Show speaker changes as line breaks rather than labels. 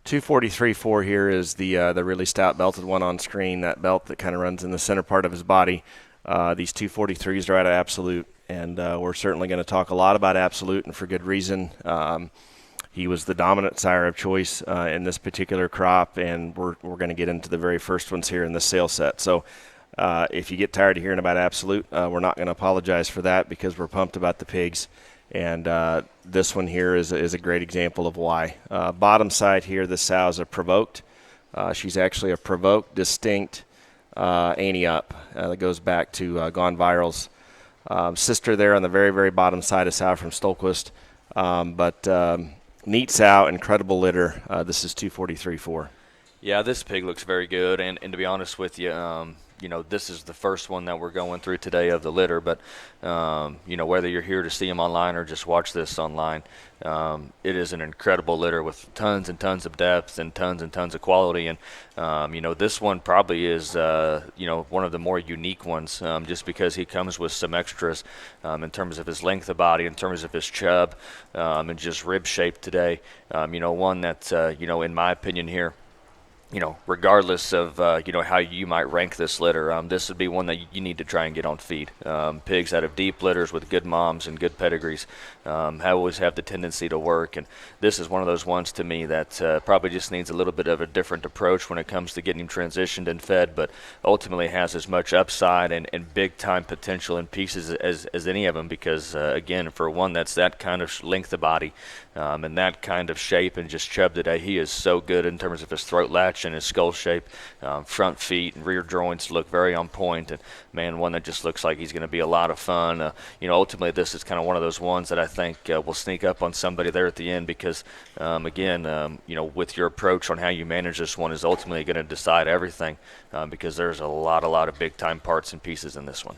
243.4 here is the really stout belted one on screen, that belt that kind of runs in the center part of his body. These 243s are out of Absolute, and we're certainly going to talk a lot about Absolute, and for good reason. He was the dominant sire of choice in this particular crop, and we're going to get into the very first ones here in this sale set. So if you get tired of hearing about Absolute, we're not going to apologize for that because we're pumped about the pigs. And this one here is a great example of why. Bottom side here, the sow is a provoked. She's actually a provoked, distinct Annie up. That goes back to Gone Viral's sister there on the very, very bottom side, a sow from Stolquist. But neat sow, incredible litter. This is 243.4.
Yeah, this pig looks very good, and to be honest with you, this is the first one that we're going through today of the litter, but, whether you're here to see him online or just watch this online, it is an incredible litter with tons and tons of depth and tons of quality, and, this one probably is, one of the more unique ones, just because he comes with some extras in terms of his length of body, in terms of his chub, and just rib shape today. One that, in my opinion here, regardless of, how you might rank this litter, this would be one that you need to try and get on feed. Pigs out of deep litters with good moms and good pedigrees always have the tendency to work, and this is one of those ones to me that probably just needs a little bit of a different approach when it comes to getting him transitioned and fed, but ultimately has as much upside and big-time potential in pieces as any of them because, again, for one that's that kind of length of body and that kind of shape and just chub today, he is so good in terms of his throat latch and his skull shape, front feet and rear joints look very on point, and man, one that just looks like he's going to be a lot of fun. Ultimately this is kind of one of those ones that I think will sneak up on somebody there at the end because again, with your approach on how you manage this one is ultimately going to decide everything because there's a lot of big time parts and pieces in this one.